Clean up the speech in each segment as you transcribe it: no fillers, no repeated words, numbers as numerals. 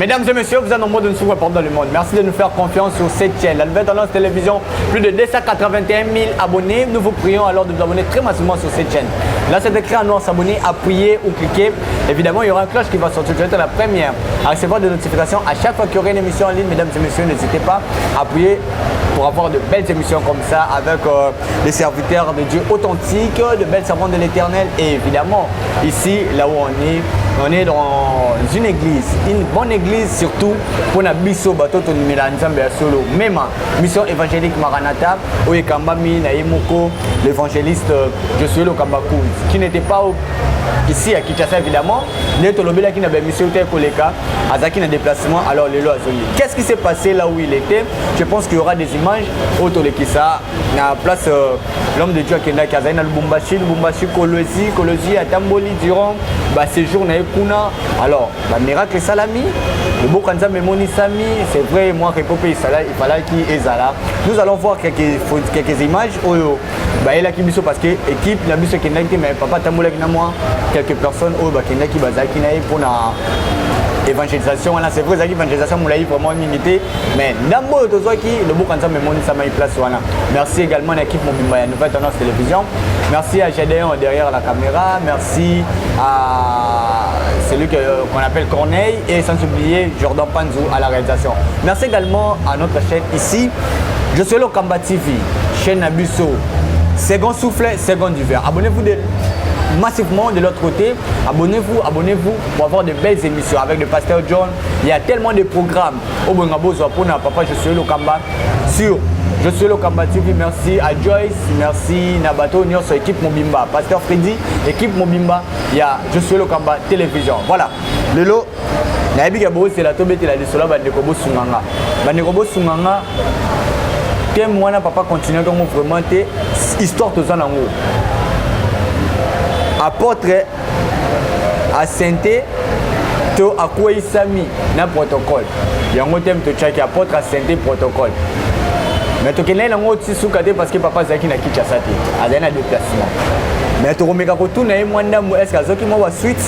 Mesdames et messieurs, vous êtes nombreux de nous suivre partout dans le monde. Merci de nous faire confiance sur cette chaîne. La Nouvelle Tendance Télévision, plus de 281 000 abonnés. Nous vous prions alors de vous abonner très massivement sur cette chaîne. Là, c'est écrit en noir s'abonner, appuyer ou cliquer. Évidemment, il y aura un cloche qui va sortir. Vous êtes la première à recevoir des notifications à chaque fois qu'il y aura une émission en ligne. Mesdames et messieurs, n'hésitez pas à appuyer pour avoir de belles émissions comme ça avec les serviteurs de Dieu authentiques, de belles servantes de l'Éternel. Et évidemment, ici, là où on est dans une église, une bonne église surtout pour la biso bateau de Milanzambe solo. Même mission évangélique Maranatha, où Kambami Naimoko, l'évangéliste Josué Lokambakou, qui n'était pas ici à Kinshasa évidemment, Netolobela qui n'avait mission Koleka, Azaki n'a déplacement, alors les lois. Qu'est-ce qui s'est passé là où il était? Je pense qu'il y aura des images autour de Kissa, à la place l'homme de Dieu qui est là, Kazaïna Lubumbashi, Kolosi, Atamboli durant séjour na Kuna. Alors, le miracle Salami, le beau Kanza Memoni Sami, c'est vrai, moi, il fallait qu'il est là. Nous allons voir quelques images. Il y a qui parce que l'équipe, la biso qui est là, mais papa Tambola qui moi, quelques personnes qui pour la évangélisation. C'est vrai, l'évangélisation, on l'a vraiment limité, mais d'abord, le beau Kanza Memoni Sami place. Merci également à l'équipe Mobimba, Nouvelle Tendance Télévision. Merci à Gédéon derrière la caméra. Merci à celui qu'on appelle Corneille et sans oublier Jordan Panzou à la réalisation. Merci également à notre chaîne ici, Je suis le Kamba TV, chaîne Abusso, second souffle, second hiver. Abonnez-vous massivement de l'autre côté. Abonnez-vous pour avoir de belles émissions avec le pasteur John. Il y a tellement de programmes au Bongabo Zapona, papa Je suis le Kamba sur Je suis le Kamba TV. Merci à Joyce, merci Nabato, Nyon sur équipe Mobimba, pasteur Freddy, équipe Mobimba. Il y a Je suis le Kamba télévision. Voilà. Le lot, c'est la tombe de la Desola, Bandekobo Sunganga. Bandekobo Sunganga, moi, papa continue comme vraiment histoire de ça. Apôtre à Sainté, to à quoi il s'est mis dans le protocole. Il y a un thème de chaque apôtre à Sainté protocole. Mais tu connais un autre sous-cadé parce que papa Zaki n'a quitté sa tête. À un déplacement. Mais tu remets quand tu n'as moins d'amour, est-ce que Zaki m'a suite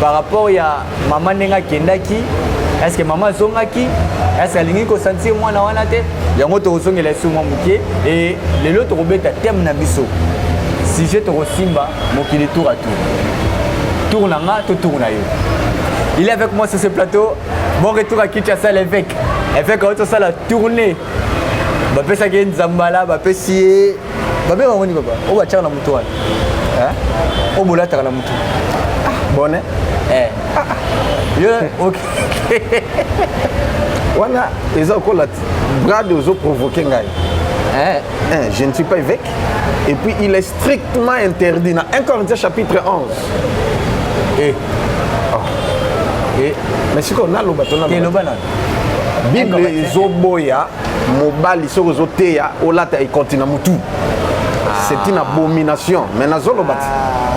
par rapport à maman Nenga Kendaki? Est-ce que maman Zongaki? Est-ce que l'ingé ko sentir moi na wana te? Il y a un autre son qui est sous mon bouquet et les autres robes ta thème na biso. Si je te resimba, mon qui est tour à tour. Tourne là, tu tournes là. Il est avec moi sur ce plateau. Bon retour à Kinshasa l'évêque. L'évêque a ça la tournée. Bah peut ça gagne Zambala, bah peut si bah bien on y va pas. On va tirer la moto. Hein? On boula ta la moto. Bon ok. Wana les autres bras de autres provoquer je ne suis pas évêque et puis il est strictement interdit dans 1 Corinthiens chapitre 11 mais si on a le bâton Bible zoboya mobali so zoteya olata il continue mutu. C'est une abomination. Mais nazolo bati.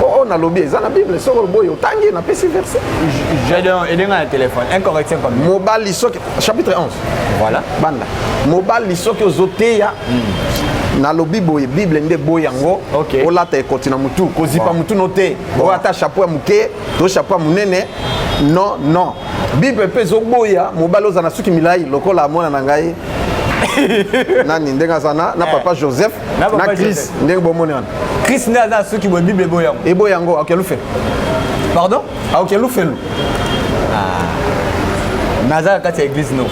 On a lobby. Dans la Bible, sur le boy, autangi na pesi verset. J'ai dans le téléphone. Incorrection comme. Mobile lisok chapitre 11. Voilà. Banda. Mobile lisok zoteya. Na lobby boy Bible nde boy yango. Olata il continue mutu. Kozipa mutu noté. Bo ata chapeau muke, to chapeau munene. Non. Bible pe zoboya mobile ozana suki milai lokola mona nangai. Nani ndenga sana na papa Joseph na Chris ndenga bomone wana Chris na ceux qui boit Bible boyango et boyango OK lu fait pardon OK lu fait naza kati église no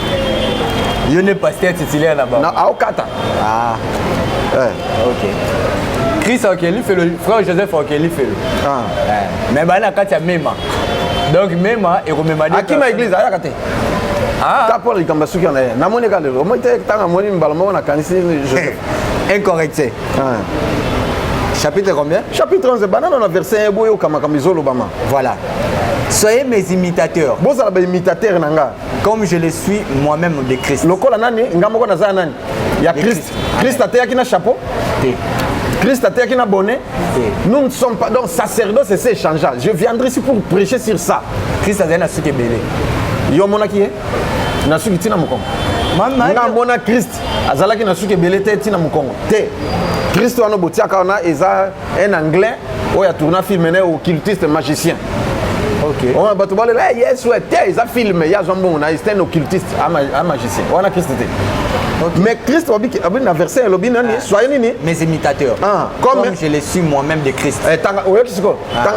yo ne pasteur titulaire là-bas na aokata OK Chris OK lu fait le frère Joseph OK lu fait mais bana kati ya mema donc mema et rememade akima église aya kate Paul il kamba suki na na moni ka le mo te tanga moni mbalamo na kanisi Joseph incorrect chapitre combien chapitre 11 banana na verset boyo kama kamizolo bama voilà soyez mes imitateurs bon ça ba imitateur nanga comme je le suis moi-même de Christ lokola nani ngamoko na za nani ya Christ Christ ateya kina chapeau Christ ateya kina bonnet nous ne sommes pas donc sacerdoce c'est changeant je viendrai ici pour prêcher sur ça Christ a na suki belé yo mona ki na suki tina mukongo nga mona Christ azalaki na suki belé te tina mukongo te Christ wana botiaka wana eza un anglais oya tourna film né occultiste magicien Ok. On va te parler là, yes, ouais, ils ont filmé, il y a Jambon, c'est un occultiste, un magicien. On a Christ. Mais Christ, a un verset, soyez nini. Mes imitateurs. Comme je les suis moi-même de Christ.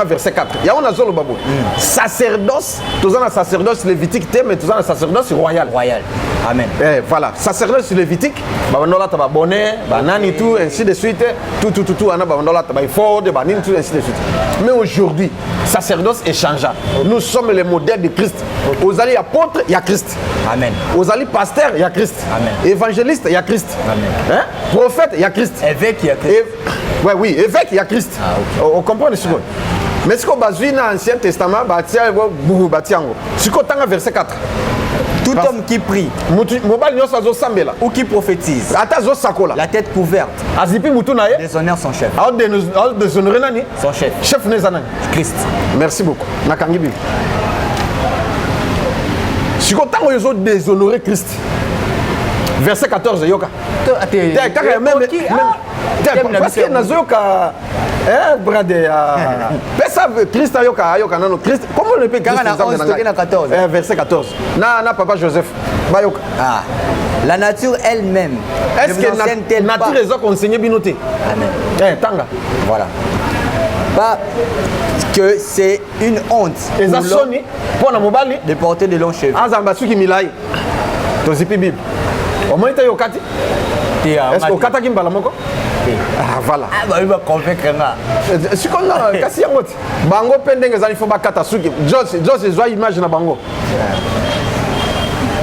Verset 4. Il y a un azolo babou. Sacerdoce, tous en sacerdoce lévitique, mais tous en sacerdoce royal. Royal. Amen. Voilà, sacerdoce lévitique, babandola taba bonnet, banani tout, ainsi de suite, tout, ana babandola taba ford, banini tout, ainsi de suite. Mais aujourd'hui, sacerdoce est changeant. Nous sommes les modèles de Christ. Aux alliés apôtres, il y a Christ. Amen. Aux alliés pasteurs, il y a Christ. Amen. Évangéliste, il y a Christ. Amen. Hein? Prophète, il y a Christ. Évêque, il y a Christ. Oui, évêque, il y a Christ. On comprend ce que mais ce qu'on a vu dans l'Ancien Testament, c'est qu'on a verset 4. Tout homme qui prie ou qui prophétise, la tête couverte, déshonore son chef. Son chef. Chef Christ. Merci beaucoup. Si on a déshonoré Christ, verset 14, yoka. Parce que nazoka Christ ayoka nano Christ comment on peut verset 14 na papa Joseph bayoka la nature elle-même est-ce que nature est enseigné binoté amen tanga voilà pas que c'est une honte pour mobali de porter de longs cheveux azamba suki milai tozipi bible au moins tu yokati est-ce que okataki mbala moko voilà. Il va convaincre. Si on a cassé un autre, bango pendenge zali faut bakata suki. Jos is image na bango.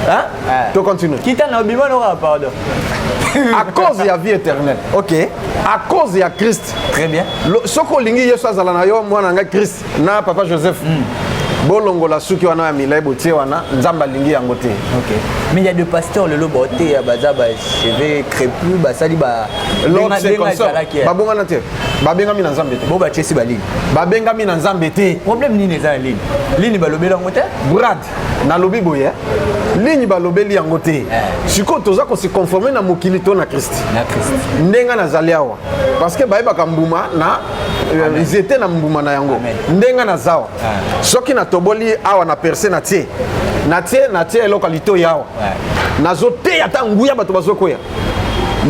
Hein? Tu continues. Qui t'a n'abîmé n'aura pardon. À cause de la vie éternelle. Ok. À cause de Christ. Très bien. Soko lingi yesu azala na yo mwana nga Christ na papa Joseph. Bolongo la suki wana ya milai botie wana nzamba lingi yango te. OK. Mais il y a des pasteurs le loboté ya baza ba cheveux crépus ba sali ba l'autre c'est comme ça. Babonga na te. Babenga mi na nzambe te. Bo ba chesi ba ligne. Babenga mi na nzambe te. Problème ni neza ligne. Ligne ba lobela ngote. Brad na lobi boye. Ligne ba lobeli yango te. Siko toza ko se conformer na mokili to na Christ. Na Christ. Ndenga na zaliawa. Parce que baye bakambuma na ils étaient na mbuma na yango. Ndenga na zawa. Soki na toboli awa na percé na tie eloko lito yawa nazo te ata nguya bato bazokoya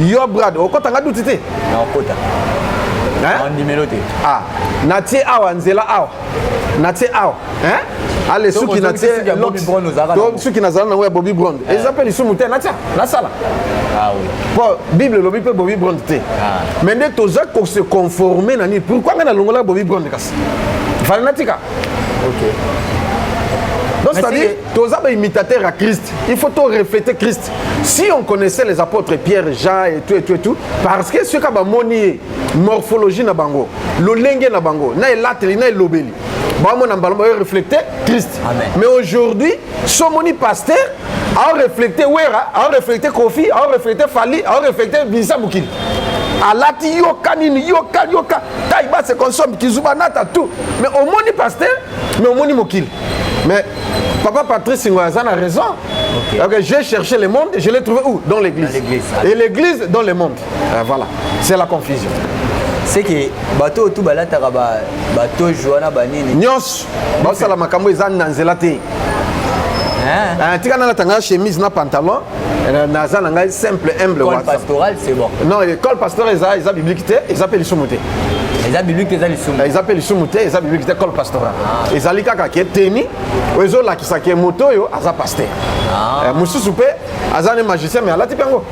yo brad okotanga duti te na okota en numéro te na tie awa nzela awa na tie awa ale suki na tie suki nazala na ya Bobby Brown ils appellent isumu te na tia na sala oui pour bible lobi pe Bobby Brown te mais nde toza ko se conformer na ni pourquoi nga na longola Bobby Brown kasi fanatika OK. Donc c'est-à-dire, tous les imitateurs à Christ, il faut tout refléter Christ. Si on connaissait les apôtres Pierre, Jean et tout, parce que ce qui a moni morphologie na bango, le lengue na bango, na latri na lobeli, bah mon ambalama refléter Christ. Amen. Mais aujourd'hui, ce moni pasteur a reflété Wera, a reflété Kofi, a reflété Fali, a reflété Bisa Boukil. Alati yoka nini yoka taïba se consomme kizuba nata tout. Mais au moni pasteur, mais au moni mokil. Mais papa Patrice Ngouazan a raison. Okay. J'ai cherché le monde et je l'ai trouvé où? Dans l'église. Et l'église dans le monde. Voilà, c'est la confusion. C'est que bateau tout balata bateau joana banini. Nyos, basala makambo ezan nanzela te. Tika na tanga chemise na pantalon, na za simple humble col pastoral c'est bon. Non, l'école pastorale ils biblique te, ils appellent sumuté. Ils appellent ils appellent sumuté, ils biblique te col pastoral. Ils alika ka ke teni, ozo la kisake moto yo aza pasteur. Mususu pe azane magicien mais alati pengo.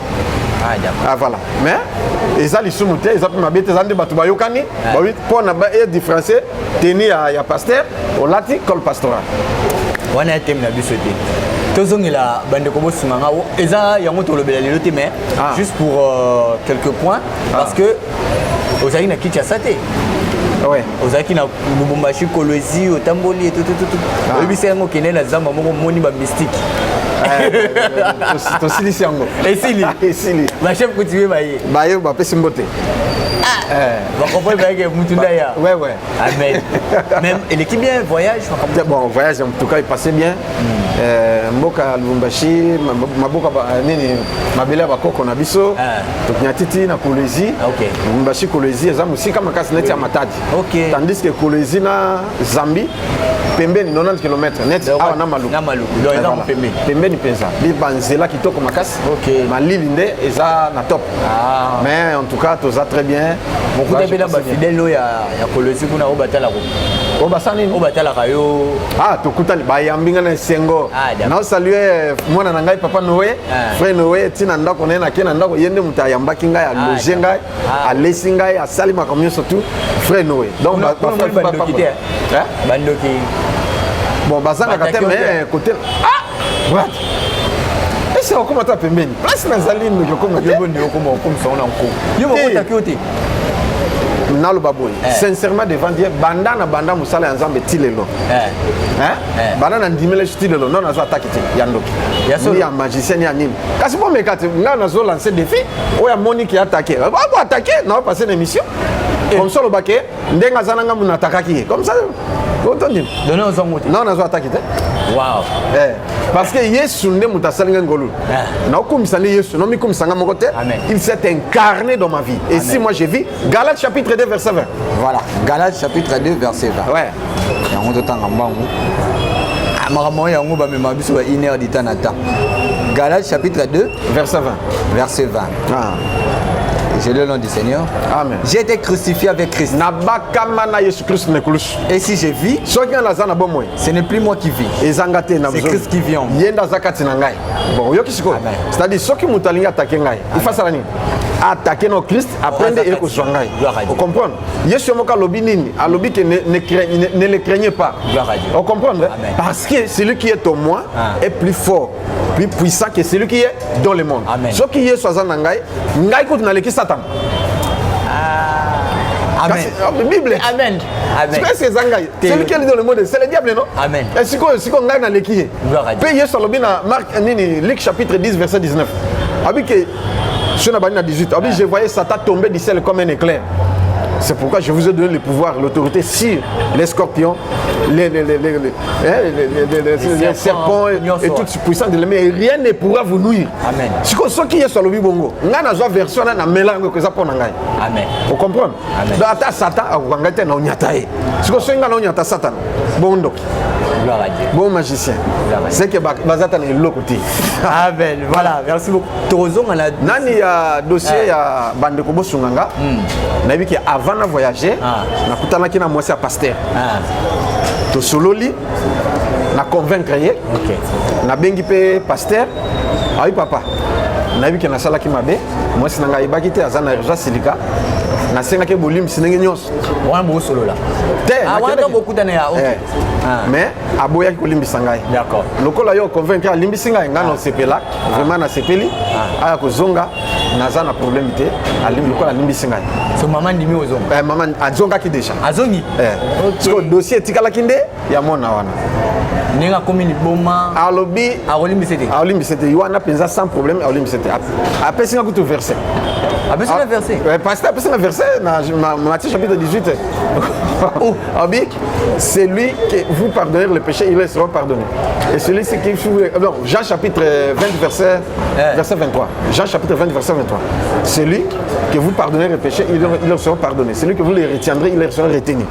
Voilà. Mais ils allaient sumuté, ils appellent mabete zande batu bayokani, ba oui pour na ba différencier teni ya pasteur, on lati col pastoral. On a un thème na biso te. Tozongela bande ko bosunganga o eza yango to lobela lelo te mais juste pour quelques points parce que ozali na Kinshasa te. Ouais. Ozaki na Lubumbashi Kolwezi otamboli et tout. Obi sengo kenela zamba moko moni ba mystique. tosilisi yango esili esili bachef coutumier baye baye bapesi mbote bakomprendre bayeke mutunda ya ouais ouais amen même l'équipe bien voyage bon voyage en tout cas il passait bien mboka Lubumbashi maboka nini mabele bakoko na biso tokinyatiti na Kolwezi Lubumbashi Kolwezi eza musika makasi neti ya Matadi tandis que Kolwezi na Zambie pembeni 90 km net awa na Maluku pembeni penza bibanzela kitoko makasi malili nde eza na top mais en tout cas toza très bien beaucoup de bela ba fidèle ya Kolwezi kuna obatala ko obasani obatala kayo tokutani bayambinga na sengo na saluer mwana na ngai papa Noé frère Noé tina ndako na na kena ndako yende muta yambaki ngai a loger ngai a lesi ngai a salima comme surtout frère Noé donc bandoki bon bazanga kate mais côté what ese okoma ta pembeni place na zali no okoma te bonne okoma okomisa ona nko yo mokota kyote naloba boy sincèrement devant Dieu banda musala ya Nzambe tilelo banda na ndimele tilelo non nazo attaque te yandoki ni ya magicien ya nini kasi bon mekate nga nazo lancer défi oya Monique attaquer ba attaquer na passer une émission comme ça le baquet ndenga zananga mun attaquer comme ça otondi donner aux hommes non nazo attaquer te wow parce que Yesu nde mutasalinga ngolu na okumisa ni Yesu no mi kumisanga moko te il s'est incarné dans ma vie et si moi j'ai vu Galates chapitre 2 verset 20 voilà Galates chapitre 2 verset 20 ouais yango totanga mbangu makambo yango bamema biso ba 1 heure de temps na temps Galates chapitre 2 verset 20 verset 20 j'ai le nom du Seigneur. Amen. J'ai été crucifié avec Christ. Et si je vis, ce n'est plus moi qui vis. C'est Christ qui vit en moi. Bon, c'est-à-dire ceux qui m'ont attaqué, il faut ça. Attaquer nos Christ, apprendre et vous comprenez? Yesu moka lobi nini, a lobi que ne le craignez pas. Vous comprenez? Parce que celui qui est en moi est plus fort, plus puissant que celui qui est dans le monde. Ce qui est soit ngai, ngai kout na leki Satan. Amen. Bible. Amen. Amen. C'est celui qui est dans le monde, c'est le diable, non? Amen. Et si qu'on ngai na leki. Pe Yesu lobi na Marc nini, Luc chapitre 10 verset 19. Abi que sur la banane à 18, je voyais Satan tomber du ciel comme un éclair. C'est pourquoi je vous ai donné le pouvoir, l'autorité sur les scorpions, les serpents et toute puissance de l'ennemi. Et rien ne pourra vous nuire. Amen. Ce qui est sur le Bibongo, on a une version na mélange que ça pour Amen. Vous comprenez? Donc à Satan, on va gâter na nyatae. Ce que c'est na nyata Satan. Bondo. Bon magicien. C'est que Bazatan est l'autre côté. Amen. Voilà, merci beaucoup. Torozon on a nani ya dossier ya Bandeko Bosunganga. Na bi que avant de voyager, na kutana ki na mwasi ya pasteur. To sololi na convaincre ye. Na bengi pe pasteur. Ayi papa. Na bi que na sala ki mabe, mwasi nanga ibaki te azana reja silika. Na senga ke bolim sinenge nyos. Wana mo solo là. Wana beaucoup d'années mais aboya ko limbisa ngai. D'accord. Lokola yo convaincre limbisa ngai ngano sepela, vraiment na sepeli, aya ko zonga naza na problème te, alimbi lokola limbisa ngai. So maman ndimi ozonga. Maman azonga ki déjà. Azongi. So dossier tikala kinde ya mona wana. Nenga komini boma. Alobi arolimbisete. Arolimbisete wana penza sans problème arolimbisete. Après singa kutu verset. Après c'est le verset. Pasteur après c'est le verset na Matthieu chapitre 18. Oh, Abik, c'est lui que vous pardonnez le péché, il leur sera pardonné. Et celui qui non, Jean chapitre 20 verset 23. Jean chapitre 20 verset 23. Celui que vous pardonnez le péché, il leur sera pardonné. Celui que vous les retiendrez, il leur sera retenu.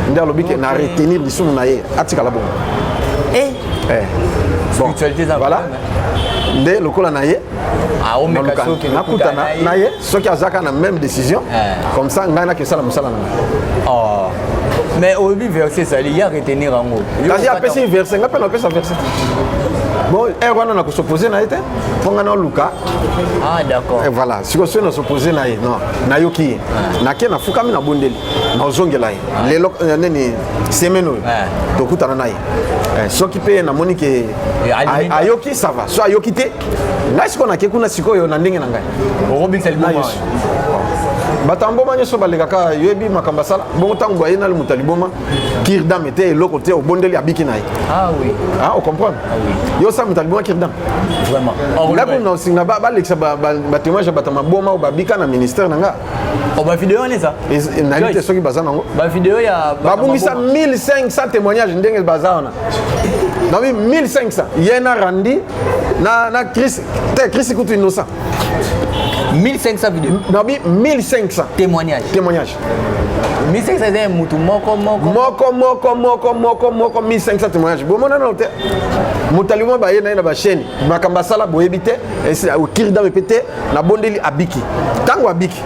Ndar lobi que na retenir biso naye atika la bon. Bon, voilà. Nde lokola naye nakutana naye soki azaka na même décision comme ça ngai na kesala mosala na oh mais au début verset ça il y a retenir en haut kasi apesi verset ngape na pesa verset bon wana na ko s'opposer na ete ponga na luka d'accord et voilà si ko na s'opposer na ye non na yoki na ke na fukami na bondeli na ozongela ye lelo neni semeno tokutana na ye soki pe na moni ke ayoki ça va so ayoki te ngai siko na ke kuna siko yo na ndenge na ngai orobisa liboma Batamboma nyoso balekaka yebi makambasala. Bon tango boye na le mutaliboma. Kirdam était le côté au bondeli abiki naï. Ah oui. Ah, on comprend. Ah oui. Yo ça mutaliboma Kirdam. Vraiment. Là pour nous singa ba lexa ba témoignage batama boma ou babika na ministère nanga. Oh ba vidéo on est ça. Et na lite soki bazana ngo. Ba vidéo ya babungisa 1500 témoignages ndenge bazana. Non oui 1500. Yena randi na Chris kutu innocent. 1500 vidéos. Non oui 1500 témoignages. 1500 c'est mutu moko 1500 témoignages. Bon mon anote. Mutalimo ba yena na ba chaîne. Makambasala boyebite et au kirda répété na bondeli abiki. Tango abiki.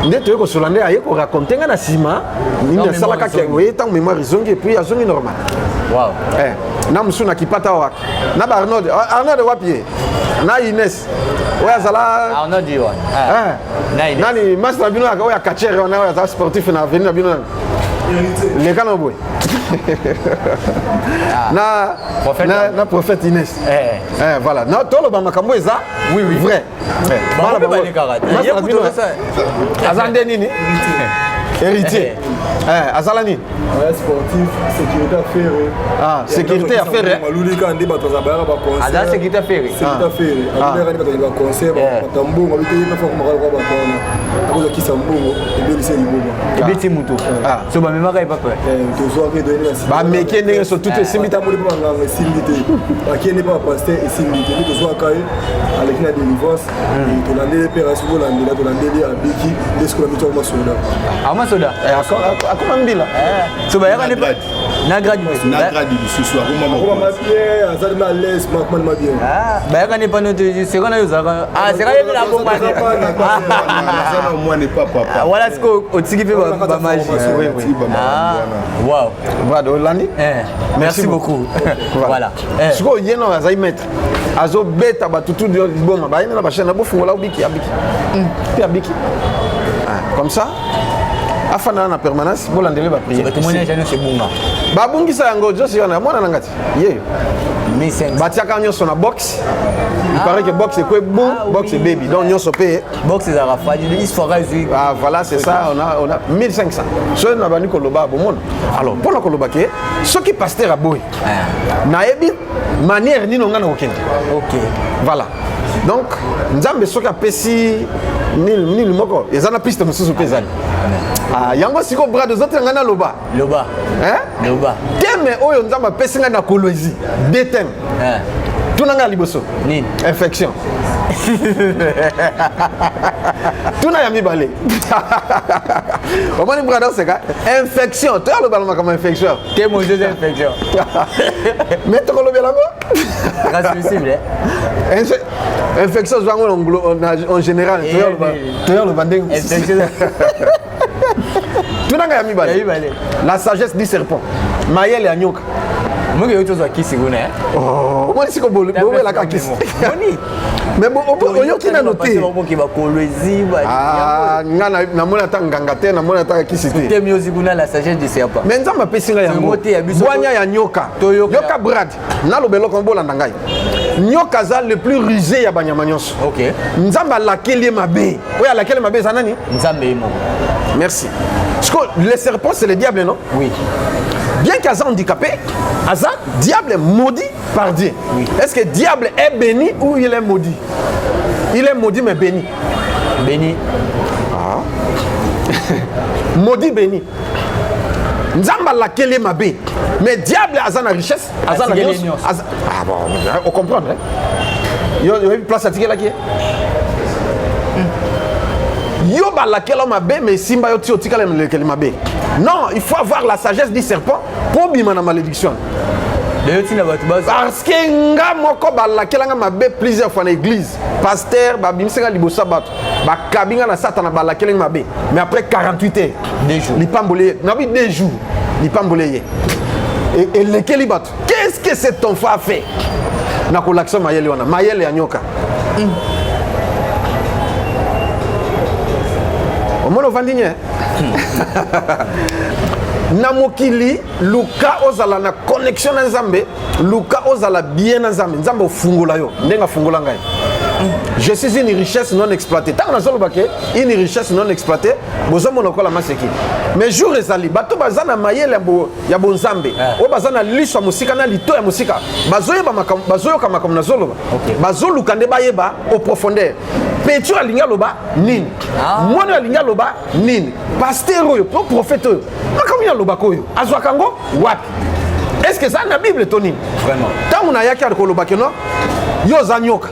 Nde toyeko solande aye ko raconter nga na sima ni na sala ka ke tant mémoire zongi et puis azongi normal. Wow. Na musuna kipata wa. Na ba Arnold wapi? Na Inès. Oya zala Arnold Diwan. Nani master bino ka oya catcher on a za sportif na venir bino. Les canoboy. Na prophète Inès. Voilà. Na tolo ba makambo eza. Oui vrai. Voilà ba ni karate. Master bino ça. Azande nini? Héritier. Azalani. Sportif, sécurité affaire. Ah, sécurité affaire. Malulika ndi batozabara ba concert. Ada sécurité affaire. Sécurité affaire. Abuleka ndi batozabara concert ba tambunga biteye na fa kumaka kwa bakona. Akoza kisa mbungo ebelise libuba. Ebiti mutu. So ba memaka ipapa. Tozo ke donner la. Ba meke ndenge so tout simita muri ba nganga simite. Akene ba pasteur et simite. Ni tozo akaye avec la délivrance. Tolande père asubolandela tolande abiki desko mito ma soda. Amasoda. Akoma mbila. So ba yaka ne pas. Na grade ce soir comment bien azali na l'aise makman ma bien. Ba yaka ne pas no c'est qu'on a eu ça. C'est quand même la bombe. Ça moi n'est pas papa. Voilà ce qu'on tiki fait ba magie. Oui. Wow. Brad Olandi. Merci beaucoup. Voilà. Siko yeno azai maître. Azo beta batutu de boma ba yena ba chaîne bo fungola ubiki abiki. Puis abiki. Comme ça. Afana na permanence bolandele ba prier. Ba témoignage c'est bunga. Ba bungisa yango josi yana mwana nangati. Ye. Batiaka nyonso na box. Il paraît que box c'est quoi bon, box c'est baby. Donc nyonso payé. Box c'est Arafat, histoire azui. Ah voilà, c'est ça, on a 1500. Ce na bani koloba bo mon. Alors, pour la koloba ke, ce qui pasteur a boy. Na ebi manière ni nonga na okende. OK. Voilà. Donc, nzambe soki apesi ni moko, ezana piste mususu pezali. Ah, yango siko bras des autres ngana loba. Loba. Hein? Loba. Teme oyo nzamba pesi nga na kolwezi. Deux thèmes. Tunanga liboso. Nini? Infection. Tuna ya mibale. Omani brother seka infection. Tu as le ballon comme infection. T'es mon deuxième infection. Mais tu le bien transmissible. Infection en général. Tu as le banding. Tunanga ya mibale. La sagesse du serpent. Mayel et Anyoka. Moi je suis qui c'est né. Oh, moi c'est comme la kakis. Mais bon, on qui n'a noté. Ah, na mona tanganga te na mona taka kisite. Te musique na la sagesse du serpent. Mais nzamba pesinga ya boanya ya nyoka. Yoka brad. Na lobelo kombo la ndangai. Nyoka za le plus rusé ya banyama nyonso. OK. Nzamba laquelle mabe. Oya laquelle mabe za nani? Nzambe mo. Merci. Parce que le serpent c'est le diable, non? Oui. Bien qu'Aza handicapé, Aza, diable est maudit par Dieu. Oui. Est-ce que diable est béni ou il est maudit? Il est maudit mais béni. Béni. Ah. Maudit béni. Nzamba laquelle est ma bé. Mais diable Aza na richesse, Aza na richesse. Ah bon, on comprend. Il y a une place à tirer là qui est. Yo ba laquelle ma bé mais simba yo tio tika lequel ma bé. Non, il faut avoir la sagesse du serpent pour bima na malédiction. Parce que nga moko ba laquelle nga ma bé plusieurs fois dans l'église. Pasteur ba bimsenga libosa bato. Ba kabinga na satana ba laquelle ma bé. Mais après 48 heures, 2 jours. Li pambolé, na bi 2 jours. Li pambolé. Et lequel bato. Qu'est-ce que cet enfant a fait? Na ko l'action mayele wana. Mayele ya nyoka. Omono vandinye. Na mokili luka ozala na connexion na Nzambe, luka ozala bien na Nzambe, Nzambe ofungola yo, ndenga fungola ngai. Je suis une richesse non exploitée. Tant qu'on a une richesse non exploitée, besoin mon encore la masse qui. Mais jour ezali, bato bazana mayele ya bonzambe. O bazana liswa musika na lito ya musika. Bazoye kama comme nazolo. Bazolu kande bayeba au profondeur. Petro alinga loba nini. Mwana alinga loba nini. Pasteur oyo, prophète oyo. Makamya loba koyo. Azwa kango wapi. Est-ce que ça na Bible toni? Vraiment. Tant on a yaki al koloba keno. Yo zanyoka.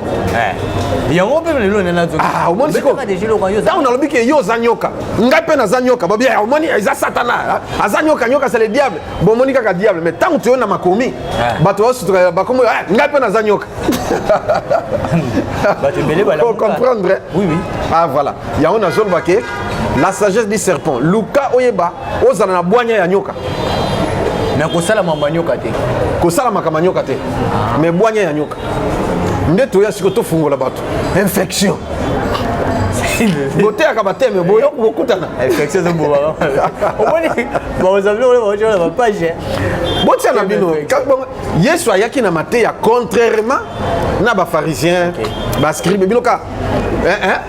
Yango pe le lona na zo. Ah, au moins c'est quoi? Tant on a lobi que yo zanyoka. Ngape na zanyoka. Babia au moins eza satana. Azanyoka nyoka c'est le diable. Bon monika ka diable mais tant tu na makomi. Bato osu ba komo ngape na zanyoka. Bato belé bala. Faut comprendre. Oui oui. Ah voilà. Ya on a zolba ke la sagesse du serpent. Luka oyeba ozana na bwanya ya nyoka. Mais kosala mamanyoka te. Kosala makamanyoka te. Mais bwanya ya nyoka. Nde toya siko to fungola bato. Infection. Bote akabate me boyo kokutana. Infection zo boba. Omoni ba ozabli ole ba ojola ba page. Bote na bino. Yesu ayaki na mateya contrairement na ba pharisiens, ba scribes bino ka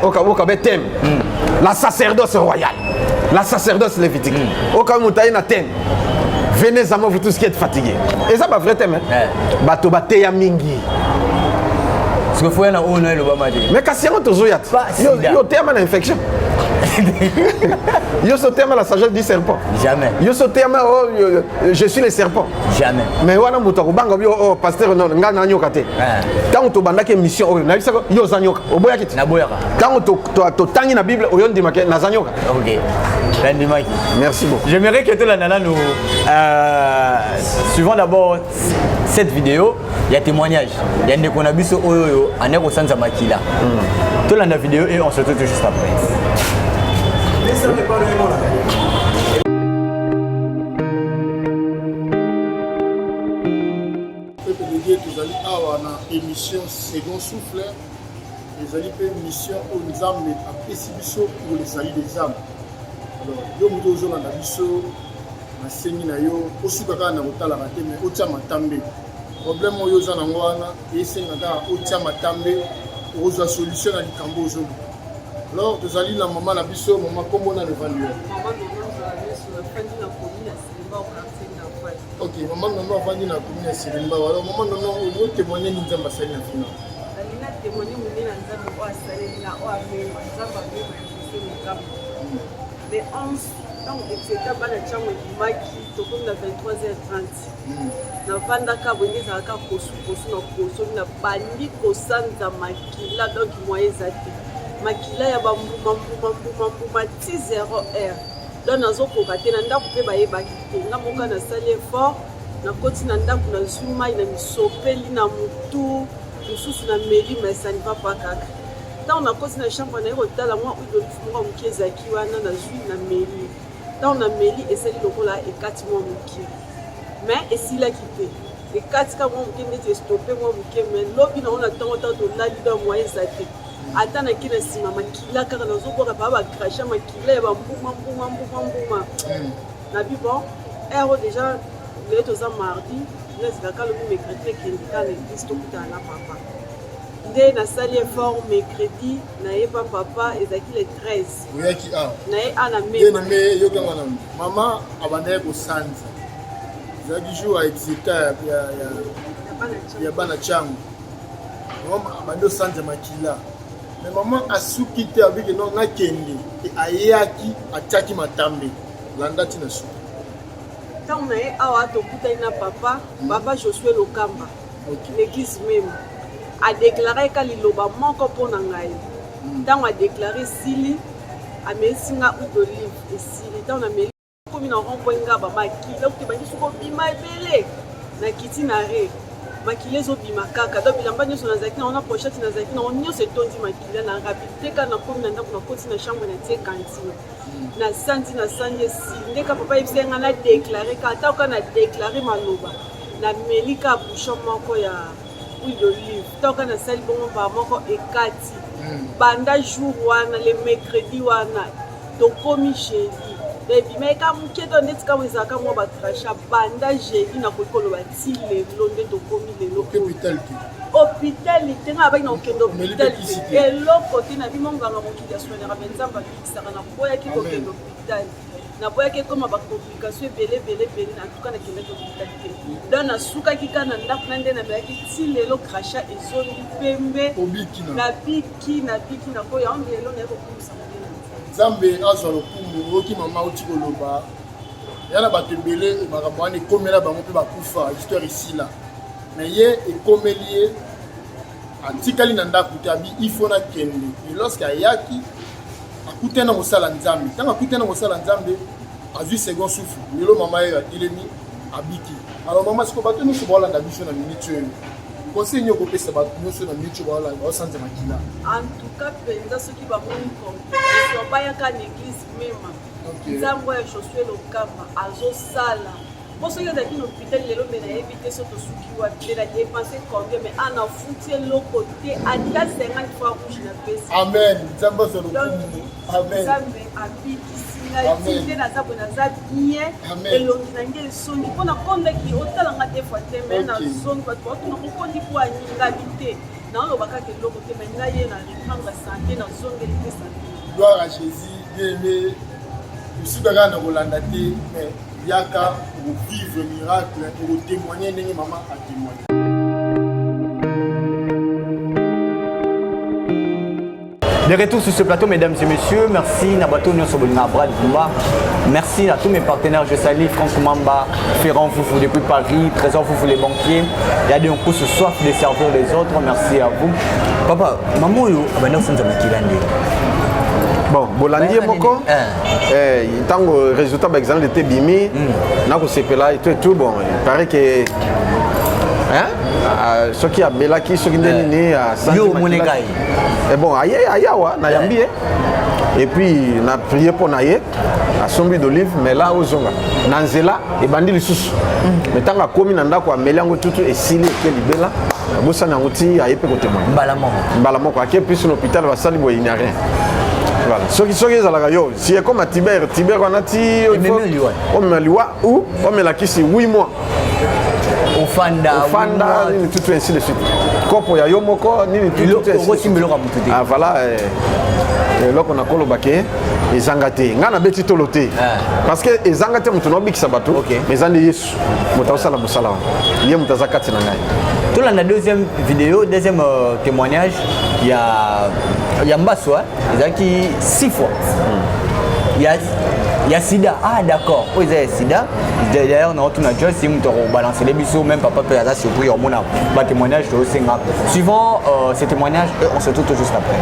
oka betem. La sacerdoce royale. La sacerdoce lévitique. Oka mutaye na thème. Venez à moi, vous tous qui êtes fatigués. Et ça, c'est vrai thème. Bato bateya mingi. Parce que faut y avoir un Obama. Mais quand c'est un tozoyat, yo thème à l'infection. Yo so thème à la sagesse du serpent. Jamais. Yo so thème je suis le serpent. Jamais. Mais wana muto banga yo pasteur non nga na nyoka te. Quand to bandaka mission o na bisa yo zanyoka. Oboya kiti. Na boyaka. Quand to tangi na Bible o yondi make na zanyoka. OK. Merci beaucoup. J'aimerais que tout la nana nous suivant d'abord cette vidéo, il y a témoignage. Il y a des qu'on a vu sur Oyoyo, on est au centre de Makila. Tout la vidéo et on se retrouve juste après. Nous allons avoir une émission second souffle. Nous allons faire une émission où nous allons appeler pour les alliés des âmes. Alors, yo muto ozona na biso na sengi na yo osuka kaka na kotala kate mais otia matambe problème oyo oza nango wana esenga kaka otia matambe okozwa solution na likambo ozoli. Alors tozali na mama na biso mama kombo na levandi yo. Ok, mama nono avandi na commune ya Selemba. Alors mama nono oyo témoigner ni nzamba sali na fina. Alina témoigner munena nzamba o asali na o amema nzamba amema ya le 11, donc c'était pas la chambre du maki, tout comme la 23h30. Na vanda ka bonye za ka kosu na bandi kosanza makila donc moyen zati. Makila ya ba mbuma 10h. Donc nazo kokate na ndako pe baye bakite. Na moka na salle fort, na koti na ndako na zuma ina misopeli na mutu, mususu na meli mais ça ne va pas kaka. Tant on a continué la chambre, on a eu au tal à moi où de l'ouvrir au mouké zaki wana na zui na meli. Tant on a meli et c'est le là et 4 mois mouké. Mais et s'il a quitté, et 4 mois mouké n'était stoppé moi mouké mais l'objet on a tant de la leader moyen zaki. Attends qui na sima makila car na zo kwa ba cracher makila ba mbuma. Na bi bon, héros déjà le to za mardi, les gars le mercredi qui indique l'église tout à la papa. Dès na sali effort mercredi na pas papa ezaki le 13 oyaki a na ye ana mema mais yo kanga na mama abandaki kosanza ezaki jour ya exita ya bana chango mama abandi osanza makila mais maman asuki te abiki non nakende ayaki atiaki matambe landa tina suki ntango na ye awa tokutani na papa Josué Lokamba l'église même a déclaré que liloba moko pona ngai ntango a déclaré sili amesinga ou d'olive et sili ntango na meli komi na rond-point ba makila kuti bangi suko bima ebele na kiti na re makila ezobima kaka donc bilamba nyonso nazalaki na ona pochette nazalaki na nyonso etondi makila na rapidité kaka na komi na ndako na koti na chambre na tie cantine na sandi esili ndeka papa yebisa nga na déclaré ka ata oka na déclaré maloba na meli ka bouchon moko ya huile d'olive tant qu'on a sali bon ba moko ekati banda jour wana le mercredi wana to komi chéri Baby, mais quand on est dans les cas où ils ont comme on va tracher, bandage, il n'a pas de bâti les londres de commis les locaux. Hôpital, il y a un hôpital. Et l'autre côté, il y a un hôpital qui a soigné la maison, qui a un hôpital. Na boya ke comme ba complication belé en tout cas na kende hôpital. Dans na suka ki kana ndako na ndena ba ki tilelo crachat ezongi pembe na biki na ko ya ngelo na ko kumisa. Zambe azwa lokumu oki mama oti koloba. Yana batembele makambo ane komela bango pe bakufa histoire ici là. Mais ye ekomelié antikali na ndako tabi il faut na kende. Et lorsqu'il yaki akutena mosala nzambe tanga akutena mosala nzambe azui second souffle lelo mama ye atelemi abiki alors mama siko bato nyonso baolanda biso na minute oyo conseil nyoko kopesa bato nyonso na minute baolanda baosanza makila en tout cas penza soki bamoni compétition bayaka na église mema nzambe oyo josué lokamba azosala po soki ozalaki na hôpital lelo mpe nayebi te so tosuki wapi te na dépense combien mais ana futi eloko te ata 50 fois rouge na pesi amen nzambe azwa lokumu amen nzambe abikisi ngai tinde naza boye naza bien elongi na ngai esongi mpo nakondaki otalanga te fois te me nazongi bato batuna kokondi po anyingami te naoloba kaka eloko te me ngai ye na reprendre santé nazongeli te santé gloire à jésus bien aimé osika kaka na kolanda te mais yaka pour vivre miracle pour témoigner ndenge maman a témoigné. De retour sur ce plateau, mesdames et messieurs, merci Nabato Nyosobolina Brad Kumba. Merci à tous mes partenaires. Je salue Franck Mamba, Ferrand Foufou depuis Paris, Trésor Foufou les banquiers. Il y a des gens qui se soif de servir les autres. Merci à vous. Papa, maman, bon, Bolandi moko tango résultat par exemple était bimi na ko sepela et tout bon il paraît que ce qui a belaki ce qui ndeni à yo monegai et bon ayawa na yambi et puis na prié pour naye à sombi d'olive mais là ozonga nanzela et bandi lisusu mais tanga komi na ndako amelango tutu esili ke libela bosa na ngoti ayepe ko témoigner mbala moko ake plus un hôpital va sali boy il n'y a rien. Voilà. Ceux qui ont yo, si c'est comme à Tibère on a dit on me liwa ou on me la qui c'est 8 mois. Au Fanda, ni tout ainsi de suite. Kopo ya yo moko ni tout ainsi. Ah voilà là qu'on a kolobake ezangate ngana beti tolote parce que ezangate mutu no bikisa bato mais ande Yesu mutawasala musala lié mutazakati na ngai. Tout la deuxième vidéo, deuxième témoignage, il y a Mbasswa, il y a qui 6 fois. Il y a Sida. Ah d'accord. Oh, il y a Sida. D'ailleurs, on a retourné à Joyce, si on balance les bisous, même papa peut avoir surpris au monde. Témoignage de Osenga. Suivant ces témoignages, on se retrouve juste après.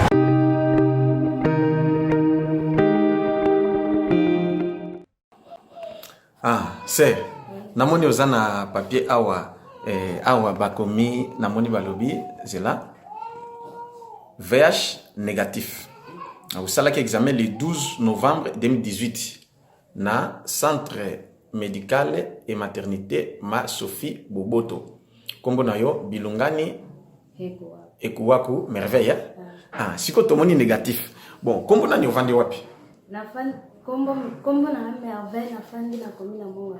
Ah, c'est namoni ozana papier awa awa bakomi namoni balobi zela VH négatif. Vous savez l'examen le 12 novembre 2018 na centre médical et maternité Ma Sophie Boboto. Kombo na yo Bilungani Ekuwaku merveille. Ah, siko tomoni négatif. Bon, kombo na ni ovande wapi? Na fan kombo na merveille na fandi na komina monga.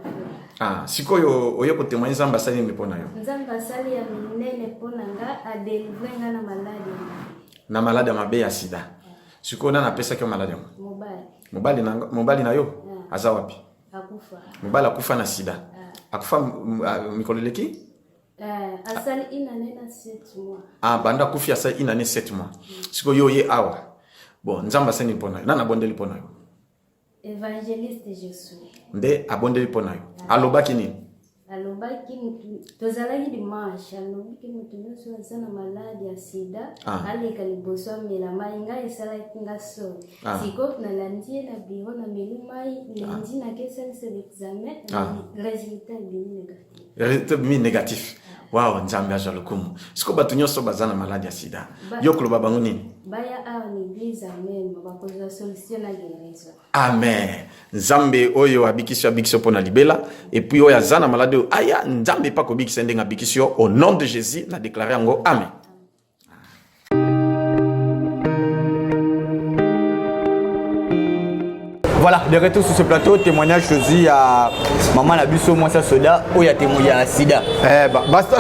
Ah, siko yo oyeko témoigner zamba sali mepona yo. Nzamba sali ya minene pona nga a délivrer nga na maladie. Na maladie mabe ya sida. Siko na pesa ke maladie. Mobali na yo. Aza wapi? Akufa. Mobali akufa na sida. Akufa mikoleleki? Asali inane na 7 mois. Ah, banda kufi asali inane 7 mois. Siko yo ye awa. Bon, nzamba seni pona yo. Nana bondeli pona yo. Évangéliste Jésus. Nde abondeli pona yo. Alobaki nini? Alobaki tozalaki dimanche alobaki mutu nyonso aza na maladi ya sida aleka liboso amela mai ngai esalaki nga soni siko nalandi ye na biro na meli mai lendi nakesalisa l'examen résultat bimi négatif. Wow, nzambe azwa lokumu. Siko batu nyonso baza na maladi ya sida yo koloba bango nini? Baya awa ni église même bakozwa solution na guérison. Amen. Nzambe oyo abikisio pona libela et puis oyo azana malade aya nzambe pa ko bikisa ndenga bikisio au nom de Jésus na déclarer ngo amen. Voilà, de retour sur ce plateau, témoignage choisi à Maman Nabiso Moussa Soda, où il y a témoigné à Sida.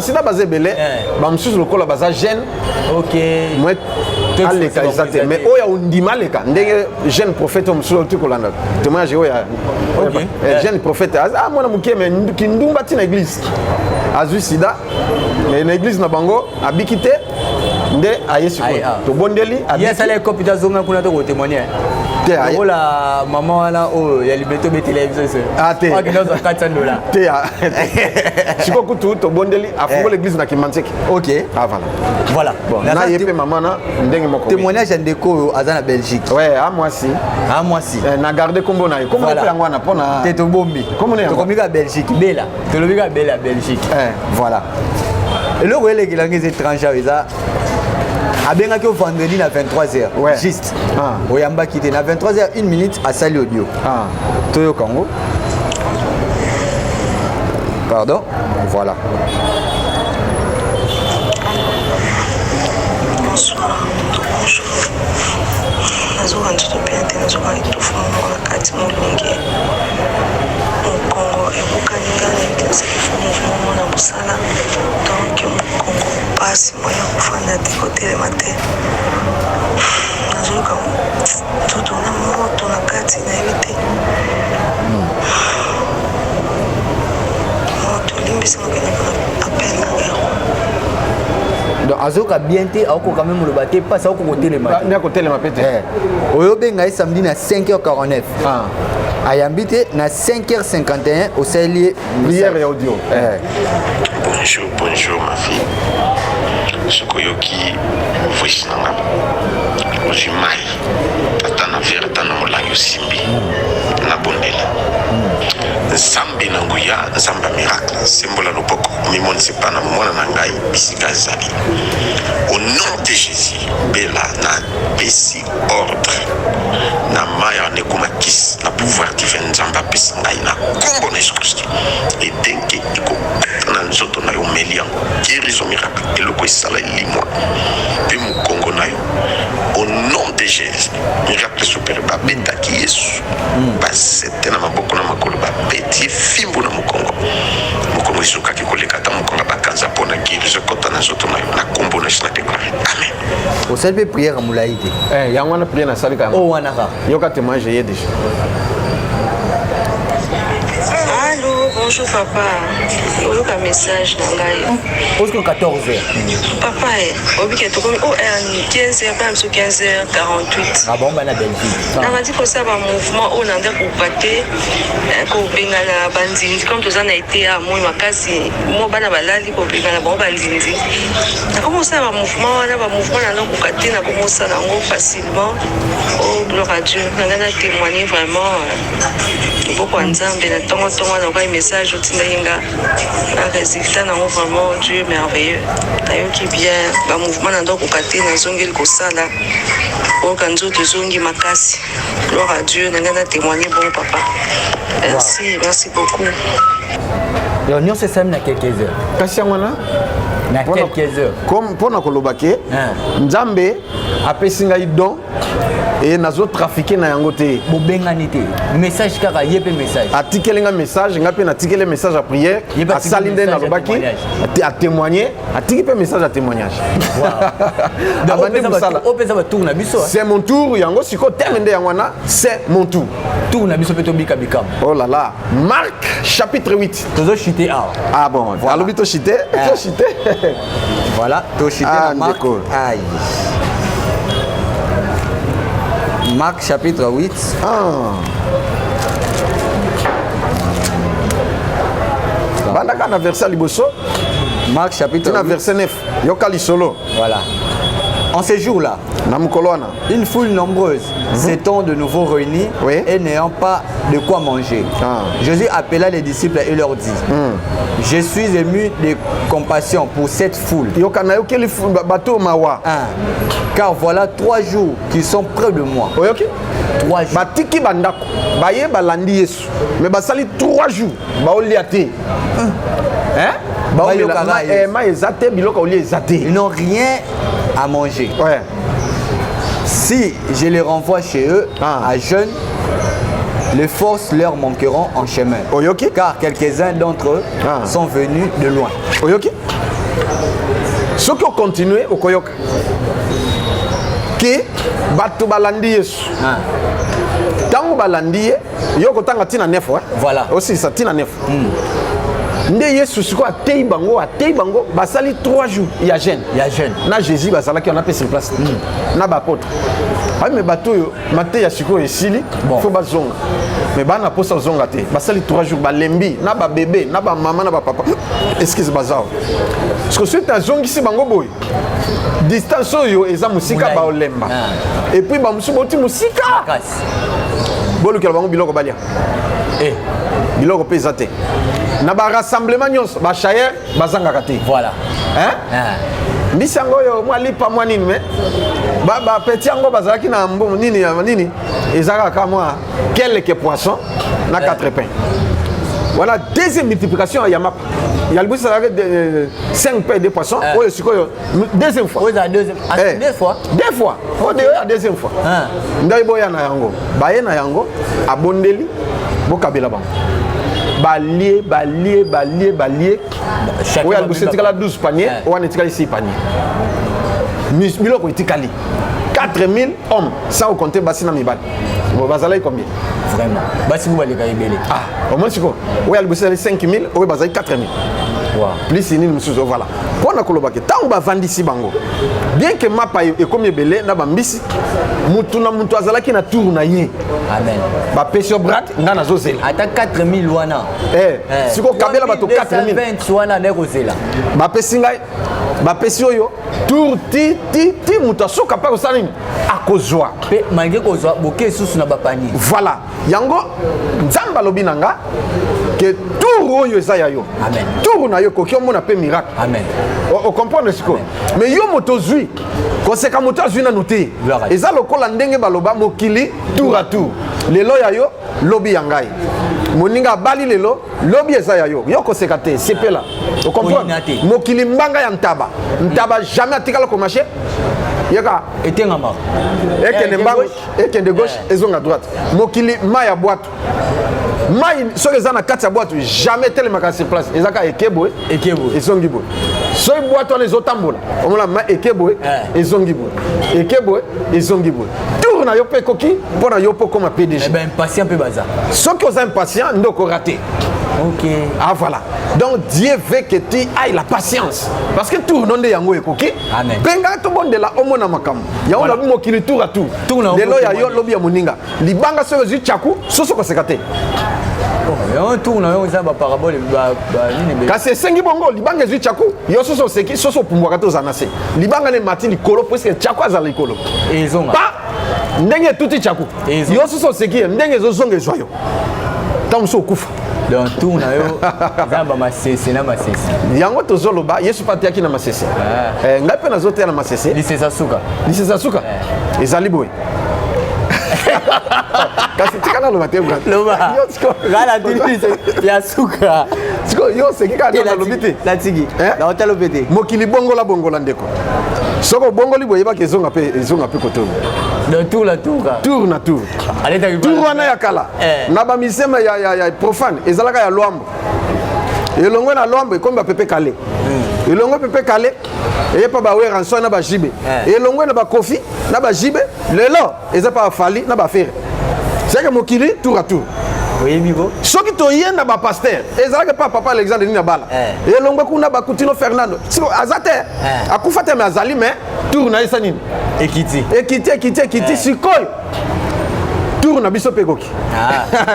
Sida basé belé, monsieur le col basé jeune. Ok. Moi, aleka exact. Mais où il y a un dimaleka, ndenge jeune prophète monsieur le tukolanda. Témoignage où il y a. Ok. Jeune prophète. Ah moi na muké mais kindumba tina église. Azu Sida, mais l'église na bango abikité. Nde ayesu ko. To bondeli abikité. Yes, allez copita zonga kuna to témoigner. Oh la maman là, oh, il y a les bétos de télévision. Ah, t'es. T'es. Je crois que tout, bondeli, à fond l'église n'a qu'immentique. Ok. Ah, voilà. Voilà. Bon, là, il y a maman là, témoignage en déco à la Belgique. Ouais, à moi si. À moi si. N'a gardé comme on a. Comment on peut en voir pour na. T'es ton bombi. Comment on est. Comme la Belgique, bella. T'es le biga bella Belgique. Voilà. Et le relais qui est étranger, ça. Abengaki au vendredi à 23h. Ouais. Juste. Oyamba quitté à 23h 1 minute à Sali Audio. Toyo Congo. Pardon. Voilà. Bonsoir. Bonjour. Nazoka nzoto pente nazoka itofu wakati mulungi. Congo ekukaninga niteseki mouvement na busala donc Congo passe moya kufanda te kotelema te nazoyoka tutu na moto na kati nayebi te moto olimbisanga kene mpona appel na ero donc azoka bien te aoko quand même le baté passe aoko kotelema te kotelema pe te oyobenga samedi na 5h49 ayambi te na 5h51 au sali prière et audio. Bonjour ma fille. Sukoyoki voice nanga. Ozimai. Atana vera tana molanyo simbi. Na bondela. Nzambe nanguya, nzamba miracle. Symbole loboko. Mimon sepana mwana nangai bisika zali. Au nom de Jésus, Bella na pesi ordre. Na maya nekuma kis na pouvoir divin nzamba pesa ngai na kombo na Jésus Christ. Et denke iko na nzoto na yo melian. Guérison miracle. Eloko esala limwa. Pe mu Congo na yo. Au nom de Jésus, miracle super ba beta ki Yesu. Ba sete na maboko na makolo ba beti fimbo na Mukongo. Mukongo isuka ki koleka ta Mukongo ba kanza pona guérison kota na nzoto na yo na kombo na Jésus na déclarer. Amen. Au salve prière moulaïde. Yangwana prière na salika. Oh wanaka. Yoka témoignage yé déjà. Allô, bonjour papa. Oyoka message na ngai. Jusqu'à 14h. Papa, obike tokomi o 15h pas sur 15h48. Ah bon bana Belgique. Na ngati ko ça ba mouvement o nanda ko baté ko bengana bandindi comme tous en a été à moi makasi mo bana balali ko bengana ba bandindi. Na comment ça ba mouvement na ba mouvement na ko katé na comment ça na ngo facilement. Oh gloire à Dieu. Na ngana témoigner vraiment beaucoup nzambe na tongo na ba message otinda yenga. Na résultat na vraiment Dieu merveilleux. Tayoki bien ba mouvement na ndoko katé na zongeli ko sala. O kanzo tezongi makasi. Gloire à Dieu, nangana témoigner bon papa. Merci, merci beaucoup. L'union c'est ça na quelques heures. Kasi ngwana na quelques heures. Comme pona kolobake Nzambe apesi ngai don et nazo trafiquer na yango te bobengani te message kaka yepe message atikelenga message ngape na tikele message à prière a salinde na lobaki a témoigner atiki pe message à témoignage c'est mon tour yango siko termine yangwana c'est mon tour tour na biso peto bika bika oh là là Marc chapitre 8 tozo chité ah bon voilà lobito chité to chité voilà to chité Marc aïe Marc chapitre 8. Bandaka na verset liboso. Marc chapitre 8. Verset 9. Yokali solo. Voilà. En ces jours-là, une foule nombreuse s'étant de nouveau réunie et n'ayant pas de quoi manger. Jésus appela les disciples et leur dit je suis ému de compassion pour cette foule. Car voilà 3 jours qu'ils sont près de moi. 3 jours. Batiki bandako. Baye balandi Yesu. Mais basali 3 jours. Baoliate. Ils n'ont rien à manger. Si je les renvoie chez eux à jeûne, Les forces leur manqueront en chemin. Oyoki. Car quelques-uns d'entre eux sont venus de loin. Oyoki. Ce qui continue au Koyoka. Que Batu Balandi Yesu. Tango Balandi, Yoko Tanga Tina Nefo. Voilà. Aussi, ça Tina Nefo. Nde Yesu siko atei bango basali 3 jours ya jeune na Jésus basala qui on a fait sur place na ba apôtre mais bato yo maté ya siko esili faut bazonga mais bana posa zonga te basali 3 jours balembi na ba bébé na ba maman na ba papa excuse bazao parce que c'est un zongi si bango boy distance yo eza musika ba olemba et puis ba musu boti musika bolu ke bango biloko balia biloko pesa te na ba rassemblement nyonso ba chayer bazanga te voilà bisango yo moi lipa moi nini mais ba petit yango bazaki na mbo nini ezaka ka moi quelques poissons na 4 pains voilà deuxième multiplication ya map il y a le bus avec 5 pains de poissons oyo sikoyo deuxième fois deux fois o de la deuxième fois ndai boya na yango baye na yango abondeli bokabela bango balier oui elle bouge tikala 12 paniers ou on tikala 6 paniers biloko itikali 4000 hommes sans compter basina mibal bon bazala combien vraiment basi vous baleka ebele au moins siko oui elle bouge 5000 ou bazala 4000 plus ini musuzo voilà pona kolobake tango bavandisi bango bien que mapa ekomi ebele na bambisi mutu na mutu azalaki na tour na ye amen ba pesio brat nga na zozela ata 4000 wana siko kabela bato 4000 wana ne kozela ba pesinga ba pesio yo tour ti mutu asoka pa kosala nini akozwa pe malgré kozwa boke susu na bapani voilà yango nzamba lobi nanga que tour oyo eza ya yo amen tour na yo koki omona pe miracle amen o comprendre siko mais yo moto zui koseka moto azui na noté eza lokola ndenge baloba mokili tour à tour lelo ya yo lobi ya ngai moninga bali lelo lobi eza ya yo koseka te sepela o comprendre mokili mbanga ya ntaba jamais atikala ko marché yaka etengama ekende mbango ekende gauche ezonga droite mokili ma ya boîte mai soki eza na kati ya boîte jamais telemaka sur place ezaka ekeboe ezongi boye soki boîte wana ezotambola omona ma ekeboe ezongi boye ekeboe ezongi boye tour na yo mpe ekoki mpo na yo mpo koma PDG impatient mpe baza soki oza impatient nde okorate ok voilà donc Dieu veut que tu ailles la patience parce que tour non de yango ekoki penga to bondela omona makambo yango na mokili tour à tour lelo ya yo lobi ya moninga libanga soki ozwi chaku soso koseka te tour na yo eza ba parabole nini kasi esengi bongo libanga ezwi chaku yo soso oseki soso opumbwaka te ozala na se libanga ne mati likolo puiske chaku azala likolo ndenge etuti chaku yo soso oseki ye ndenge ezozonga ezwa yo ntango mosu okufa donc tour na yo zamba masese na masese yango tozoloba yesu mpe ateyaki na masese ngai mpe nazoteya na masese lisesa suka ezali boye kasi tikana loba te ya suka siko yo oseki kaka nalobi te natiki naotalope te mokili bongola ndeko soko obongoli boye yebaka ezonga mpe kotoyo tour na tour tour wana ya kala na bamisema ya profane ezalaka ya lwambo elongo na lwambo ekomi bapepe kale elongo pepe kale eyepa bawera nso na bajibe elongo na bakofi na bajibe lelo eza pa bafali na bafere seke mokili tour à tour soki toyenda bapaster ezalaki pa papa alexandre nini abala elongwe kuna bakutino fernando siko aza te akufa te me azali me tour na esa nini ekiti sikoyo tour na biso mpe ekoki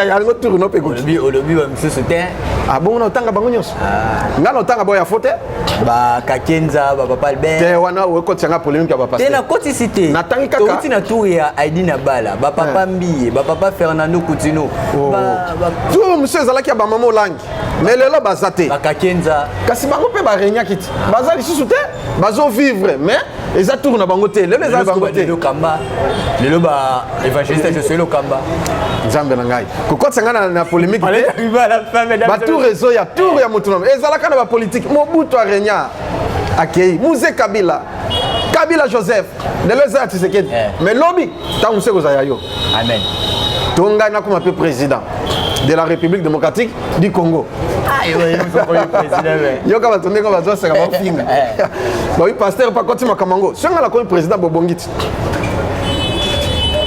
yango tour no mpe ekoki olobi bamisusu te bongo na otanga bango nyonso ngai na otanga boya fo te bakakenza bapapa albert te wana okotisanga polémique ya bapaster te nakotisi te natangi kaka touti na tour ya aidi na bala bapapa mbiye bapapa fernando kutino tour mosu ezalaki ya bamama olangi mais lelo baza te bakakenza kasi bango mpe baregnaki te baza lisusu te bazovivre mais eza tour na bango te lelo eza bango te lelo ba évangéliste josue lokamba nzambe na ngai kokotisa ngai na polémique te batour ezo ya tour ya motu na ezalaka na bapolitike mobutu arenya akei muze kabila joseph lelo eza ya tisekedi mais lobi ntango mosu ekozala ya yo amen Tonga n'a comme président de la République démocratique du Congo. Ah, Yo ka batonde ko bazo seka ba finga. Ba oui pasteur pa koti makamango. Songa la ko président Bobongiti.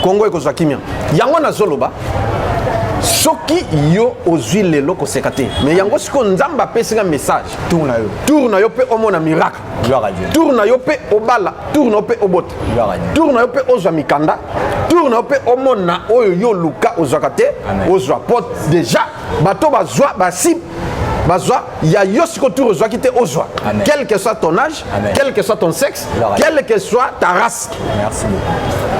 Congo eko za kimia. Yango na zoloba. Soki yo ozwi lelo ko sekate. Mais yango siko nzamba pesinga message. Tourna yo. Tourna yo pe omona miracle. Gloire à Dieu. Tourna yo pe obala, tourna yo pe obote. Gloire à Dieu. Tourna yo pe ozwa mikanda. Tourna yo pe omona oyo yo luka ozwakate. Ozwa pot déjà bato bazwa basip. Bazwa, il y a Yosiko Tour qui te ozwa. Quel que soit ton âge, quel que soit ton sexe, quelle que soit ta race. Merci beaucoup.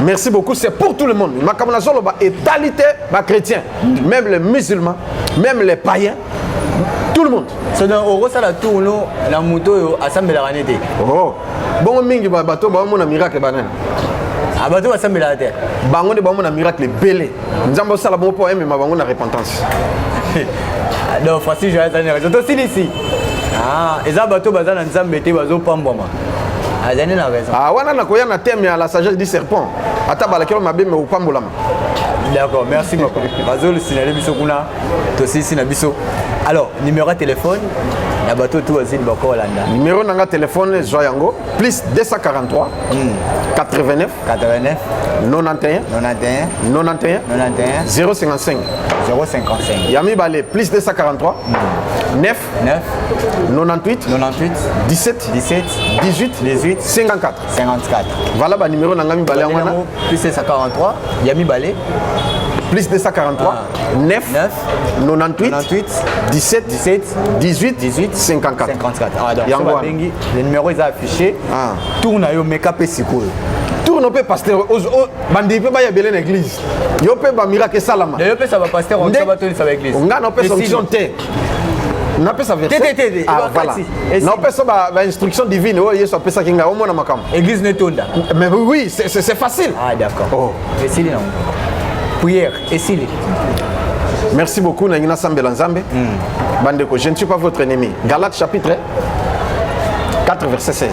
Merci beaucoup, c'est pour tout le monde. Ma zolo ba égalité ba chrétien, même les musulmans, même les païens, tout le monde. C'est dans au ça la tour no la moto assemble la ranete. Oh. Bon mingi ba bato ba mona miracle banana. Ah bato assemble la terre. Bango de ba mona miracle belé. Nzambo sala bon po aimer ma bango na repentance. Non, Francis, je vais aller. Je suis ici. Ah, et ça, bateau, bazan, ensemble, était bateau, pamboma. Ah, j'ai raison. Ah, voilà, na koya na thème à la sagesse du serpent. Ata balakelo mabe me upambolama. D'accord, merci beaucoup. Bateau, le signalé biso kuna. Tosi sina biso. Alors, numéro de téléphone. La bateau tout aussi le bako Hollanda. Numéro de téléphone Joyango plus 243 89 89 91 91 91 055 055. Yami Balé plus 243 9 98 17 18 54. Voilà le numéro de Ngami Balé. Plus 243 Yami Balé. Plus 243 9 98 17 18 54. Ah, donc, le numéro est affiché. Tourne à yo make-up et sikoyo. Tourne pe pasteur bandi pe ba ya belé l'église. Yo pe ba miracle salama. Yo pe ça va pasteur on ça va tourner ça avec l'église. On gagne pe sanction té. Na pe ça verset. Ah voilà. Na pe ça ba instruction divine. Oh yeso pe ça kinga o mona makam. Église ne tonda. Mais oui, c'est facile. Ah d'accord. Oh. Et si non. Prière et si. Merci beaucoup Nangina Sambela Nzambe. Bandeko, je ne suis pas votre ennemi. Galates chapitre 4 verset 16.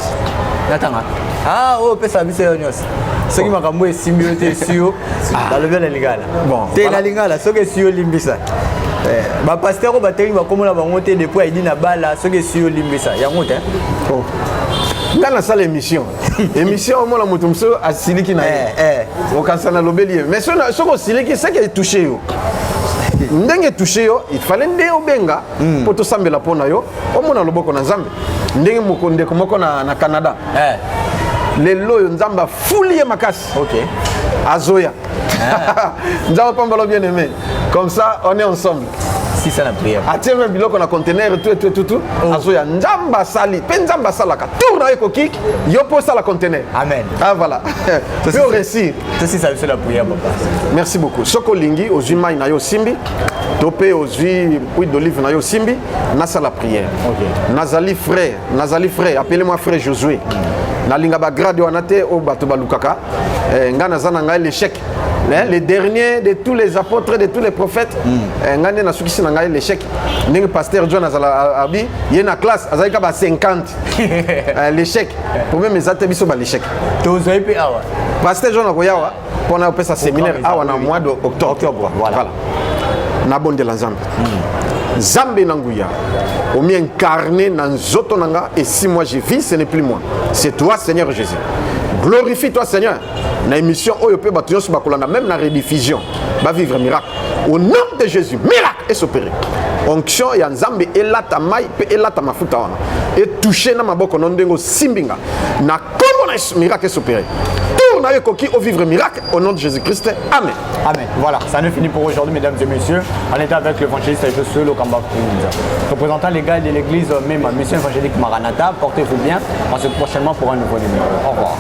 Natanga. Ah, oh, pesa bise yonyos. Ce qui m'a camoué symbioté sur dans le bien légal. Bon, c'est la lingala, ce que sur limbisa. Ba pasteur au bateri ba komona ba monter depuis il dit na bala, ce que sur limbisa. Ya monte. Oh. Dans la salle émission. Émission moi la mutumso a siliki na. Au kansana lobelier. Mais ce ko siliki c'est qui est touché yo. Ndenge touché yo, il fallait ndé obenga pour to sambela pona yo. Omona loboko na Nzambe. Ndenge mokonde komoko na Canada. Lelo yo Nzamba foulier makasi. OK. Azoya. Nzamba pambalo bien aimé. Comme ça on est ensemble. Si ça na prière. Atie même biloko na conteneur tout. Azoya Nzamba sali, pe Nzamba salaka. Tourna eko kik, yo po sala conteneur. Amen. Ah voilà. Tu peux réussir. Ceci ça c'est la prière papa. Merci beaucoup. Soko lingi ozui na yo simbi. Topé ozui huile d'olive na yo simbi, nasa la prière. OK. Nazali frère, appelez-moi frère Josué. Na linga ba grade wanate o bato balukaka. Nga nazana nga l'échec. Les derniers de tous les apôtres, de tous les prophètes, ngane na sukisi na ngai l'échec. Ndenge pasteur John azala abi, yena classe azalika ba 50. L'échec. Pour même ezate biso ba l'échec. Tozoi pe awa. Pasteur John akoyawa pona opesa séminaire awa na mois d'octobre. Voilà. Na bonde la Nzambe. Nzambe nanguya. Omi incarné dans nzoto nanga et si moi je vis, ce n'est plus moi. C'est toi Seigneur Jésus. Glorifie-toi Seigneur. Na émission oyo pe bato nyonso bakolanda même na rediffusion ba vivre miracle au nom de Jésus. Miracle est opéré. Onction ya Nzambe elata mai pe elata mafuta wana et toucher na maboko nondengo simbinga na kombo na miracle est opéré. Tourne avec coquille au vivre miracle au nom de Jésus-Christ. Amen. Amen. Voilà, ça ne finit pour aujourd'hui mesdames et messieurs. On était avec l'évangéliste Josué Lokamba Kounza, représentant légal de l'église même Mission évangélique Maranatha. Portez-vous bien. On se retrouve prochainement pour un nouveau numéro. Au revoir.